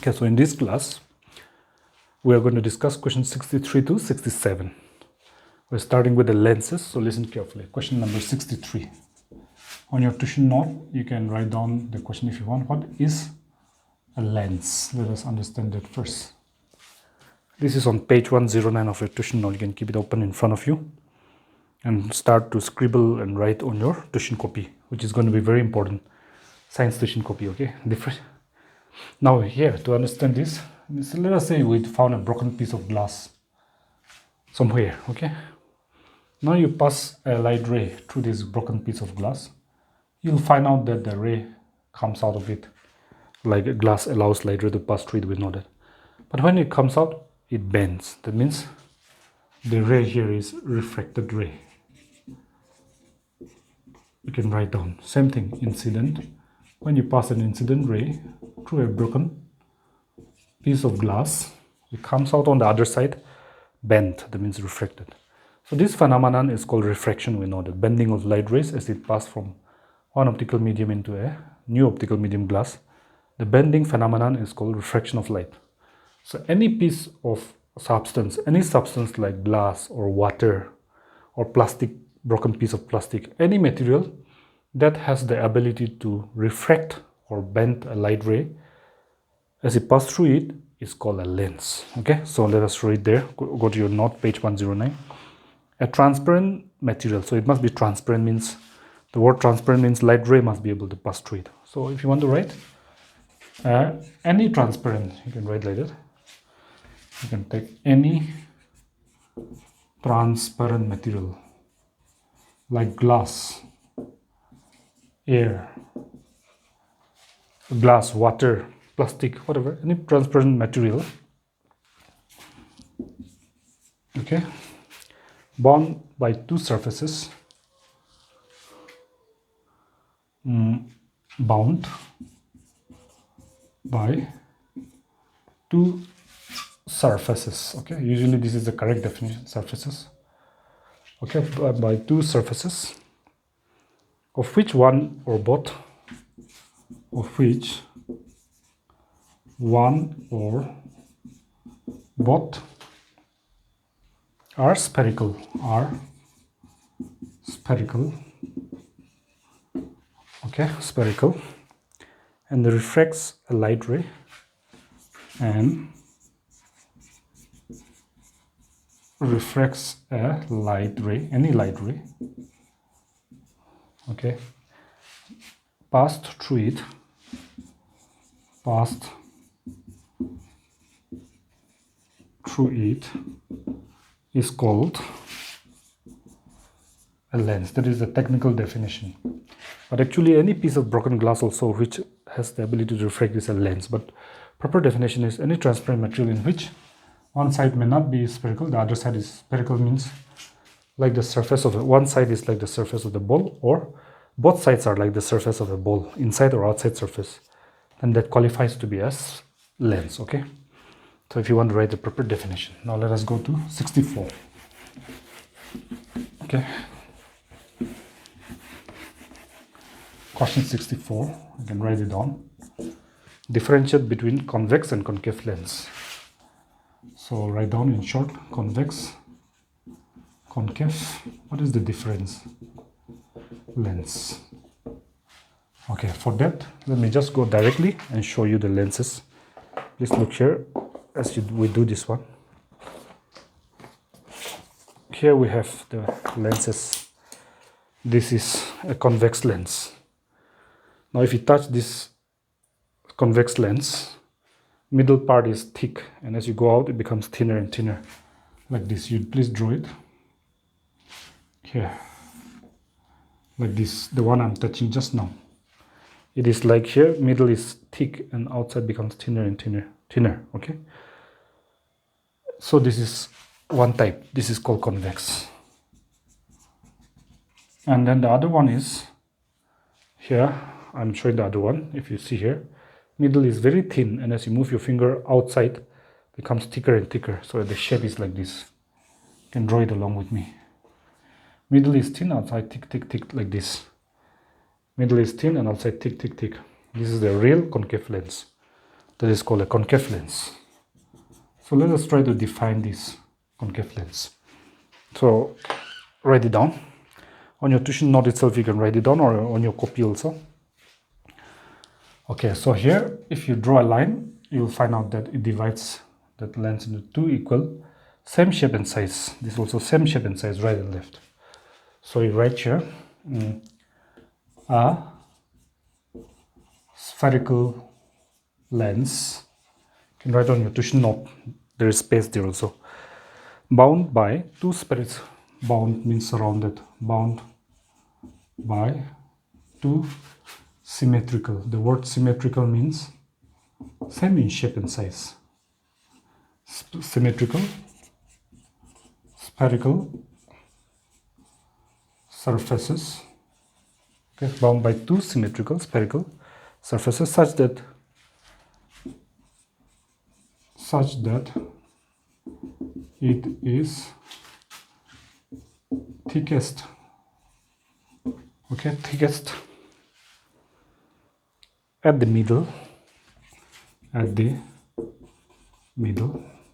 Okay, so in this class, we are going to discuss questions 63 to 67. We're starting with the lenses, so listen carefully. Question number 63. On your tuition note, you can write down the question if you want. What is a lens? Let us understand that first. This is on page 109 of your tuition note. You can keep it open in front of you and start to scribble and write on your tuition copy, which is going to be very important. Science tuition copy, okay? Different. Now here, to understand this, so let us say we found a broken piece of glass somewhere, okay? Now you pass a light ray through this broken piece of glass. You'll find out that the ray comes out of it. Like a glass allows light ray to pass through it, we know that. But when it comes out, it bends. That means the ray here is refracted ray. You can write down. Same thing, incident. When you pass an incident ray through a broken piece of glass, it comes out on the other side, bent, that means refracted. So this phenomenon is called refraction. We know that bending of light rays as it passes from one optical medium into a new optical medium glass. The bending phenomenon is called refraction of light. So any piece of substance, any substance like glass or water or plastic, broken piece of plastic, any material that has the ability to refract or bend a light ray as it passes through it is called a lens. Okay, so let us read there. Go to your note, page 109. A transparent material, so it must be transparent, means the word transparent means light ray must be able to pass through it. So if you want to write any transparent, you can write like that. You can take any transparent material like glass, air, glass, water, plastic, whatever, any transparent material, okay, bound by two surfaces, bound by two surfaces, okay, usually this is the correct definition, surfaces, okay, by two surfaces, of which one or both, are spherical, okay, spherical, and refracts a light ray any light ray, okay, passed through it is called a lens. That is the technical definition. But actually any piece of broken glass also which has the ability to refract is a lens. But proper definition is any transparent material in which one side may not be spherical, the other side is spherical, means like the surface of one side is like the surface of the ball, or both sides are like the surface of a ball, inside or outside surface, and that qualifies to be as lens, okay? So if you want to write the proper definition. Now let us go to 64. Okay. Question 64, you can write it down. Differentiate between convex and concave lens. So write down in short, convex, concave. What is the difference? Lens. Okay, for that, let me just go directly and show you the lenses. Please look here as we do this one. Here we have the lenses. This is a convex lens. Now if you touch this convex lens, middle part is thick, and as you go out it becomes thinner and thinner, like this. You please draw it here, like this, the one I'm touching just now. It is like here, middle is thick and outside becomes thinner and thinner, okay? So this is one type, this is called convex. And then the other one is here, I'm showing the other one. If you see here, middle is very thin, and as you move your finger outside, it becomes thicker and thicker. So the shape is like this. You can draw it along with me. Middle is thin, outside thick, like this. Middle is thin and outside thick. This is the real concave lens. that is called a concave lens. So let us try to define this concave lens. So write it down. On your tuition note itself, you can write it down, or on your copy also. Okay, so here, if you draw a line, you will find out that it divides that lens into two equal, same shape and size. This is also same shape and size, right and left. So you write here, a spherical lens. You can write on your tuition note, there is space there also. Bound by two spirits. Bound means surrounded. Bound by two symmetrical. The word symmetrical means same in shape and size. Symmetrical, spherical surfaces. Okay, bound by two symmetrical spherical surfaces such that it is thickest. Okay, thickest at the middle,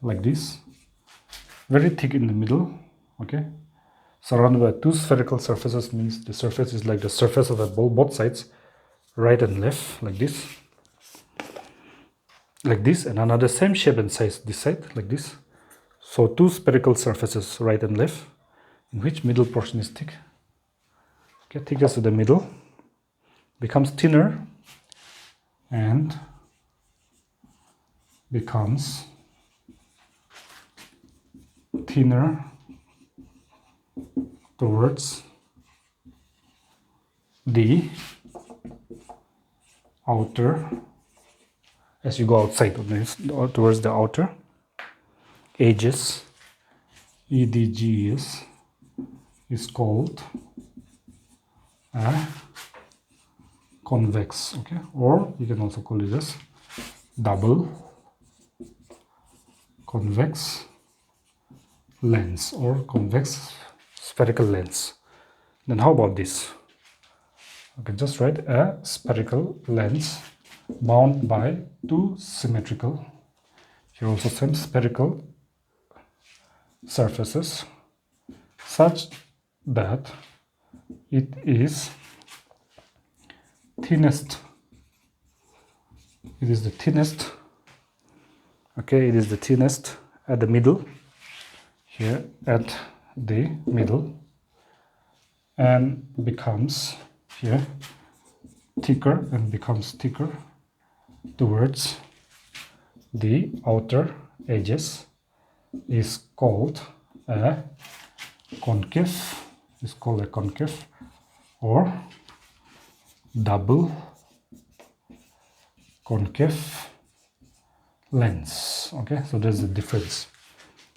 like this, very thick in the middle. Okay, surrounded by two spherical surfaces means the surface is like the surface of a ball, both sides, right and left, like this, and another same shape and size this side, like this. So two spherical surfaces, right and left, in which middle portion is thick. Okay, thickest to the middle, becomes thinner and becomes thinner towards the outer, as you go outside, towards the outer edges. EDGS is called a convex, okay, or you can also call it as double convex lens or convex spherical lens. Then how about this? Okay, just write a spherical lens bound by two symmetrical, here also same spherical surfaces such that it is thinnest. It is the thinnest. Okay, it is the thinnest at the middle, here at the middle, and becomes here thicker and becomes thicker towards the outer edges, is called a concave, or double concave lens. Okay, so there's the difference.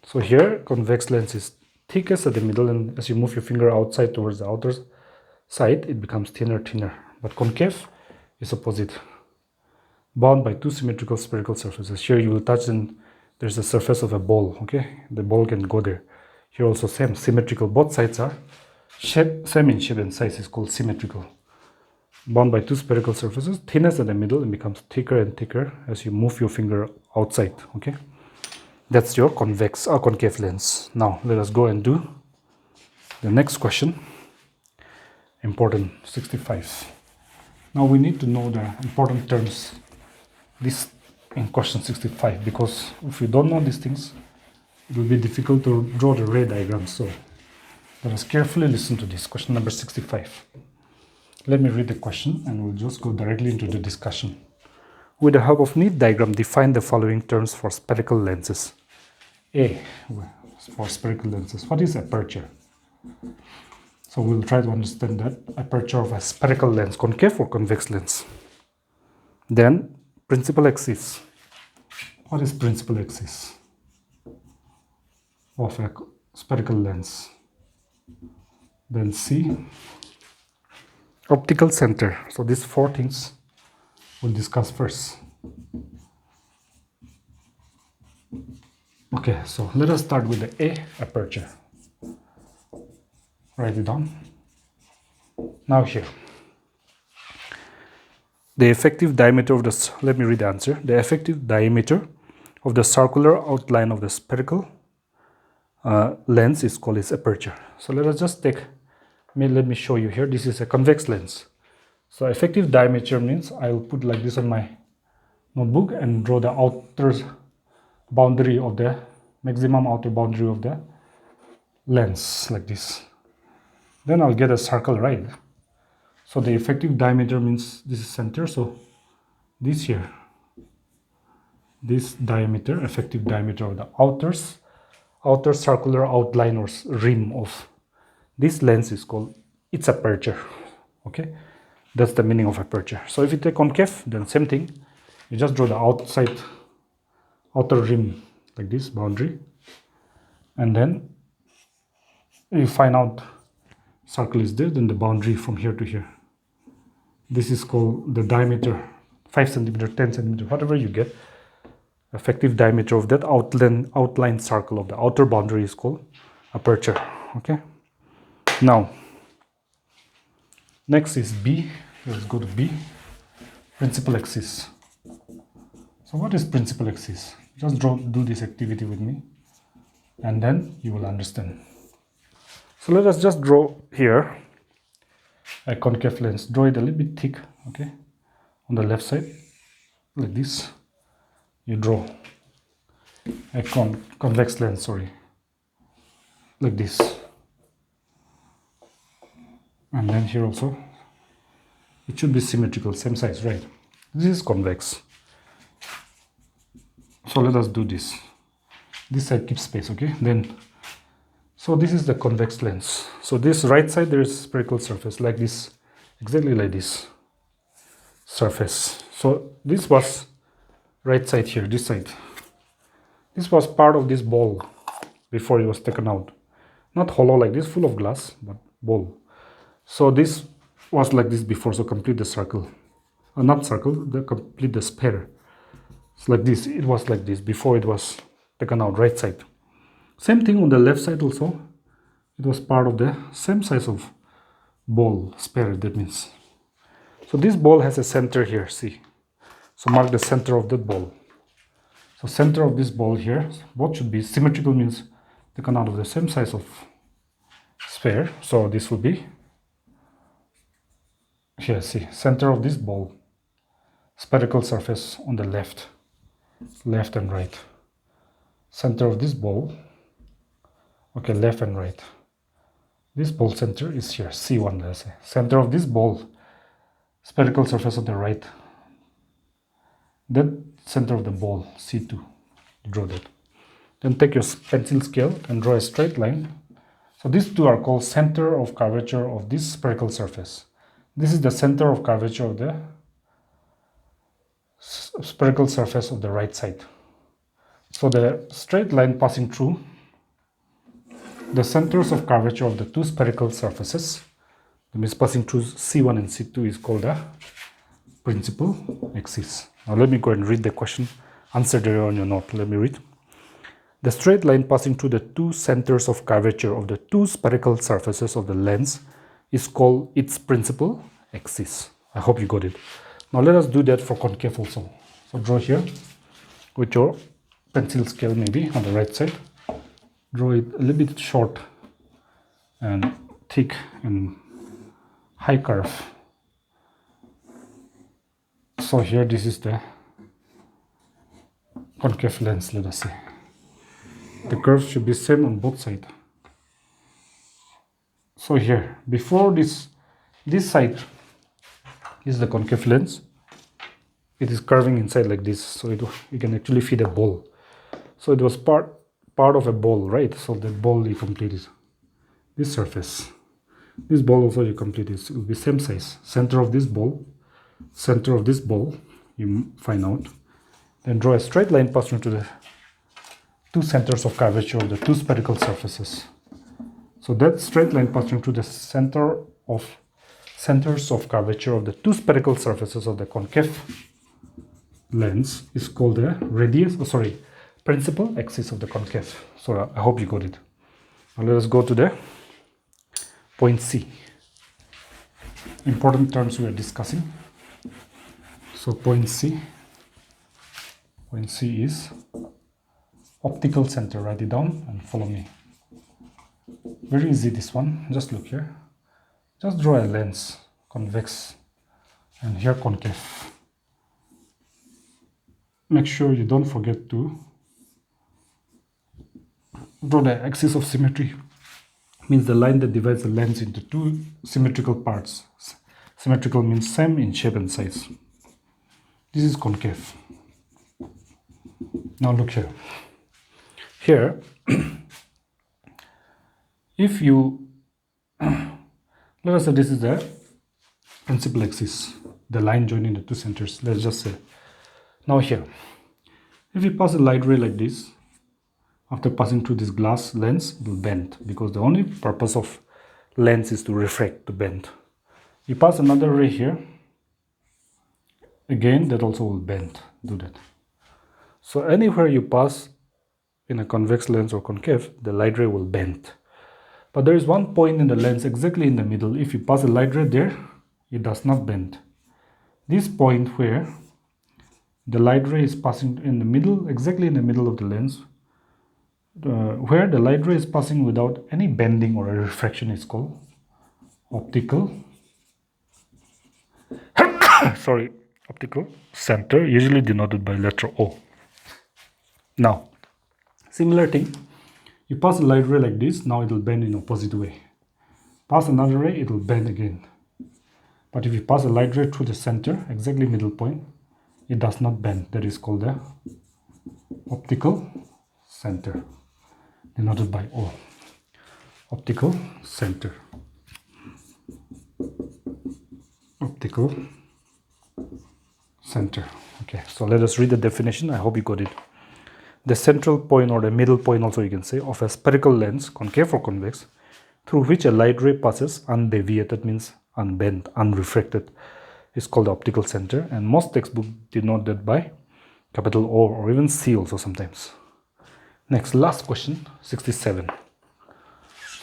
So here convex lens is thickest at the middle, and as you move your finger outside towards the outer side, it becomes thinner. But concave is opposite, bound by two symmetrical spherical surfaces. Here you will touch and there's a surface of a ball. Okay, the ball can go there. Here also same, symmetrical. Both sides are same in shape and size, is called symmetrical. Bound by two spherical surfaces, thinnest at the middle, and becomes thicker and thicker as you move your finger outside. Okay, that's your convex or concave lens. Now let us go and do the next question. Important, 65. Now we need to know the important terms this in question 65, because if you don't know these things, it will be difficult to draw the ray diagram. So let us carefully listen to this. Question number 65. Let me read the question and we'll just go directly into the discussion. With the help of neat diagram, define the following terms for spherical lenses. A, for spherical lenses. What is aperture? So we'll try to understand that. Aperture of a spherical lens, concave or convex lens. Then principal axis. What is principal axis of a spherical lens? Then C, optical center. So these four things we'll discuss first. Okay, so let us start with the A, aperture. Write it down. Now here, the effective diameter of the, let me read the answer. The effective diameter of the circular outline of the spherical lens is called its aperture. So let us just take, let me show you here. This is a convex lens. So effective diameter means I will put like this on my notebook and draw the outer boundary of the maximum outer boundary of the lens like this. Then I'll get a circle, right? So the effective diameter means this is center, so this here, this diameter, effective diameter of the outer circular outline or rim of this lens is called its aperture. Okay, that's the meaning of aperture. So if you take concave, then same thing, you just draw the outer rim like this boundary, and then you find out circle is there, then the boundary from here to here. This is called the diameter, 5 centimeter, 10 centimeter, whatever you get. Effective diameter of that outline circle of the outer boundary is called aperture. Okay. Now, next is B. Let's go to B. Principal axis. So what is principal axis? Just do this activity with me, and then you will understand. So let us just draw here a concave lens. Draw it a little bit thick, okay, on the left side, like this. You draw a convex lens, like this. And then here also, it should be symmetrical, same size, right? This is convex. So let us do this. This side keeps space, okay? Then, so this is the convex lens. So this right side, there is spherical surface like this, exactly like this surface. So this was right side here, this side. This was part of this ball before it was taken out. Not hollow like this, full of glass, but ball. So this was like this before, so complete the circle. Not circle, complete the sphere. It's like this, it was like this before it was taken out, right side. Same thing on the left side also. It was part of the same size of ball, sphere, that means. So this ball has a center here, see. So mark the center of that ball. So center of this ball here, both should be symmetrical, means taken out of the same size of sphere. So this will be here, see, center of this ball, spherical surface on the left and right. Center of this ball, okay, left and right. This ball center is here, C1, let's say. Center of this ball, spherical surface on the right. Then center of the ball, C2, draw that. Then take your pencil scale and draw a straight line. So these two are called center of curvature of this spherical surface. This is the center of curvature of the spherical surface of the right side. So the straight line passing through the centers of curvature of the two spherical surfaces, that means passing through C1 and C2, is called the principal axis. Now let me go and read the question. Answer there on your note. Let me read. The straight line passing through the two centers of curvature of the two spherical surfaces of the lens is called its principal axis. I hope you got it. Now let us do that for concave also. So draw here with your pencil scale, maybe on the right side. Draw it a little bit short and thick and high curve. So here, this is the concave lens, let us say. The curve should be same on both sides. So here, before this side is the concave lens. It is curving inside like this, so you can actually feed a ball. So it was part of a ball, right? So that ball you completed. This surface, this ball also you completed. It will be same size. Center of this ball, center of this ball, you find out. Then draw a straight line passing to the two centers of curvature of the two spherical surfaces. So that straight line passing through the centers of curvature of the two spherical surfaces of the concave lens is called the principal axis of the concave. So I hope you got it. Now let us go to the point C. Important terms we are discussing. So point C is optical center. Write it down and follow me. Very easy this one. Just look here. Just draw a lens, convex, and here concave. Make sure you don't forget to draw the axis of symmetry. Means the line that divides the lens into two symmetrical parts. Symmetrical means same in shape and size. This is concave. Now look here. Here, if you let us say this is the principal axis, the line joining the two centers. Let's just say. Now here, if you pass a light ray like this, after passing through this glass lens, it will bend, because the only purpose of lens is to refract, to bend. You pass another ray here, again that also will bend, do that. So anywhere you pass in a convex lens or concave, the light ray will bend. But there is one point in the lens exactly in the middle. If you pass a light ray there, it does not bend. This point where the light ray is passing in the middle, exactly in the middle of the lens, where the light ray is passing without any bending or a refraction, is called optical optical center, usually denoted by letter O. Now, similar thing, you pass a light ray like this, now it will bend in opposite way. Pass another ray, it will bend again. But if you pass a light ray through the center, exactly middle point, it does not bend. That is called the optical center, denoted by O. Optical center. Optical center. Okay, so let us read the definition. I hope you got it. The central point, or the middle point also you can say, of a spherical lens, concave or convex, through which a light ray passes undeviated, means unbent, unrefracted, is called the optical center. And most textbooks denote that by capital O, or even C also sometimes. Next, last question, 67.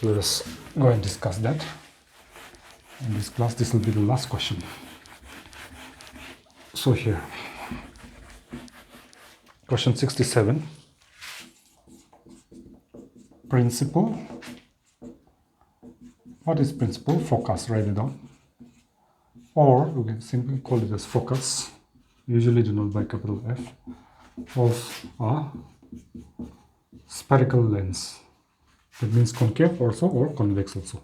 So let us go and discuss that. In this class, this will be the last question. So here, question 67. Principle. What is principle? Focus, write it down. Or we can simply call it as focus, usually denoted by capital F, of a spherical lens. That means concave also or convex also.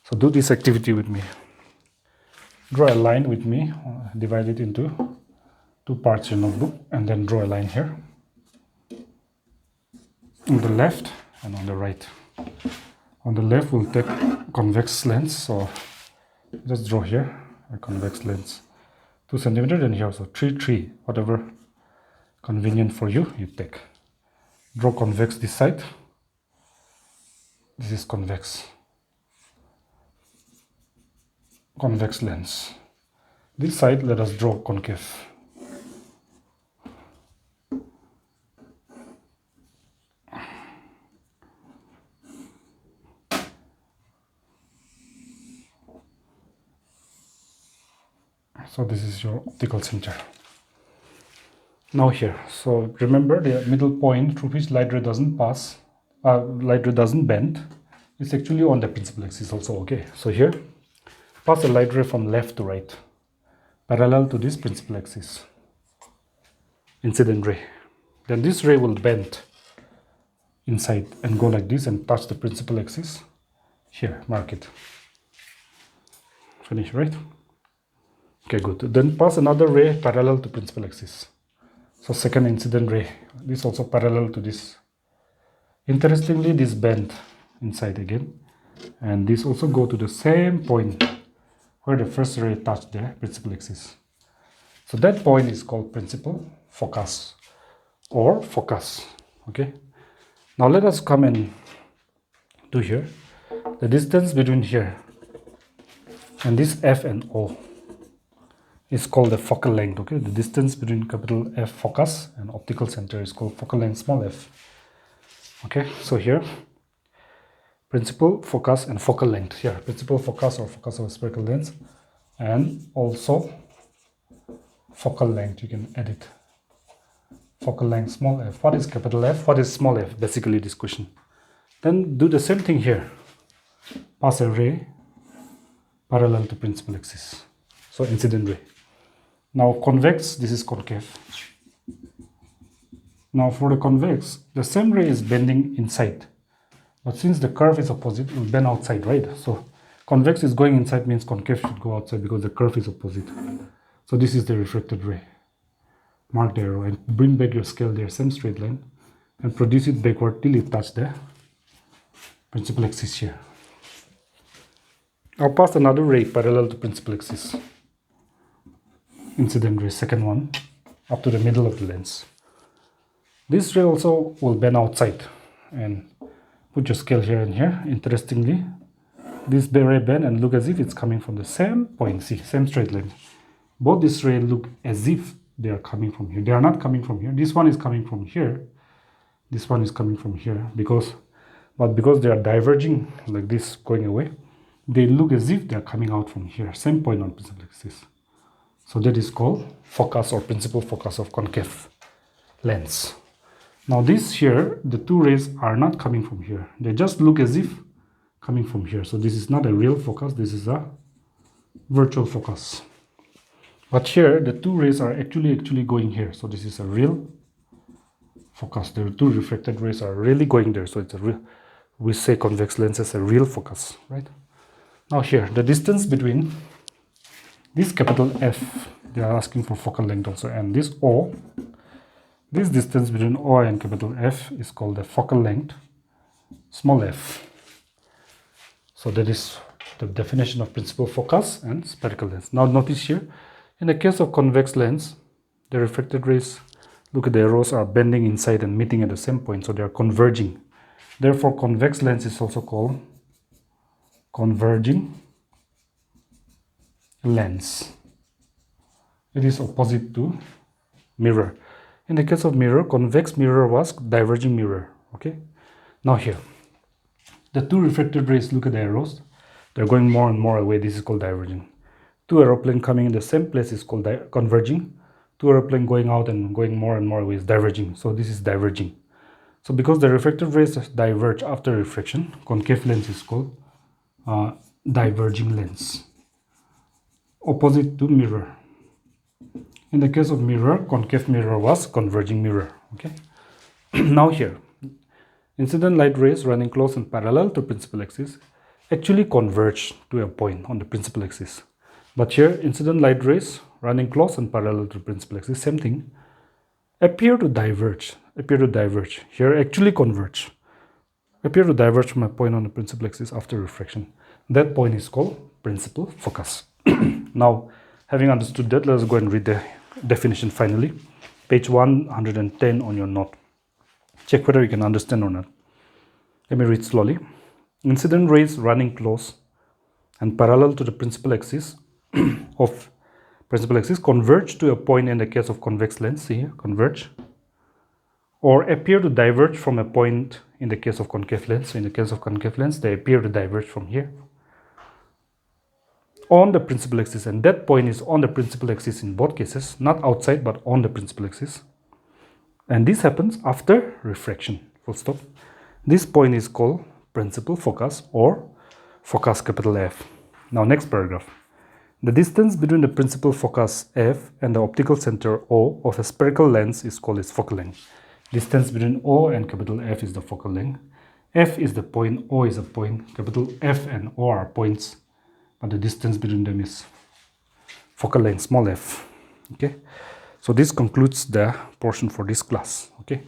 So do this activity with me. Draw a line with me, divide it into two parts in your notebook, and then draw a line here on the left and on the right. On the left we'll take convex lens, so just draw here a convex lens, 2 centimeters, and here so 3, whatever convenient for you, you take. Draw convex this side. This is convex lens. This side, let us draw concave. So this is your optical center. Now here, so remember the middle point through which light ray doesn't pass, light ray doesn't bend, is actually on the principal axis also. Okay, so here, pass the light ray from left to right, parallel to this principal axis, incident ray. Then this ray will bend inside and go like this and touch the principal axis. Here, mark it. Finish, right? Okay, good. Then pass another ray parallel to principal axis. So second incident ray, this also parallel to this. Interestingly, this bend inside again, and this also go to the same point where the first ray touched the principal axis. So that point is called principal focus or focus. Okay. Now let us come and do here the distance between here and this F and O is called the focal length. Okay, the distance between capital F focus and optical center is called focal length, small f. Okay, so here principal focus and focal length. Here principal focus or focus of a spherical lens, and also focal length, you can edit. Focal length small f. What is capital F? What is small f? Basically this question. Then do the same thing here. Pass a ray parallel to principal axis. So incident ray. Now convex, this is concave. Now for the convex, the same ray is bending inside. But since the curve is opposite, it will bend outside, right? So convex is going inside means concave should go outside because the curve is opposite. So this is the refracted ray. Mark the arrow and bring back your scale there, same straight line, and produce it backward till it touches the principal axis here. Now pass another ray parallel to principal axis. Incident ray, second one, up to the middle of the lens. This ray also will bend outside, and put your scale here and here. Interestingly, this ray bend and look as if it's coming from the same point. See, same straight line. Both this ray look as if they are coming from here. They are not coming from here. This one is coming from here. This one is coming from here because they are diverging like this, going away, they look as if they are coming out from here. Same point on principal axis. So that is called focus or principal focus of concave lens. Now this here, the two rays are not coming from here. They just look as if coming from here. So this is not a real focus. This is a virtual focus. But here, the two rays are actually going here. So this is a real focus. The two refracted rays are really going there. So it's a real, we say convex lens as a real focus, right? Now here, the distance between this capital F, they are asking for focal length also, and this O, this distance between O and capital F is called the focal length, small f. So that is the definition of principal focus and spherical lens. Now notice here, in the case of convex lens, the refracted rays, look at the arrows are bending inside and meeting at the same point, so they are converging. Therefore, convex lens is also called converging lens. It is opposite to mirror. In the case of mirror, convex mirror was diverging mirror. Okay. Now here, the two refracted rays, look at the arrows. They're going more and more away. This is called diverging. Two aeroplanes coming in the same place is called converging. Two aeroplanes going out and going more and more away is diverging. So this is diverging. So because the refracted rays diverge after refraction, concave lens is called diverging lens. Opposite to mirror. In the case of mirror, concave mirror was converging mirror. Okay. Now here, incident light rays running close and parallel to principal axis actually converge to a point on the principal axis. But here, incident light rays running close and parallel to principal axis, same thing, appear to diverge. Here actually converge. Appear to diverge from a point on the principal axis after refraction. That point is called principal focus. Now, having understood that, let us go and read the definition finally. Page 110 on your note. Check whether you can understand or not. Let me read slowly. Incident rays running close and parallel to the principal axis converge to a point in the case of convex lens. See here, converge. Or appear to diverge from a point in the case of concave lens. So in the case of concave lens, they appear to diverge from here on the principal axis, and that point is on the principal axis in both cases, not outside but on the principal axis. And this happens after refraction. Full stop. This point is called principal focus or focus capital F. Now next paragraph. The distance between the principal focus F and the optical center O of a spherical lens is called its focal length. Distance between O and capital F is the focal length. F is the point, O is a point. Capital F and O are points, but the distance between them is focal length, small f. Okay, so this concludes the portion for this class. Okay.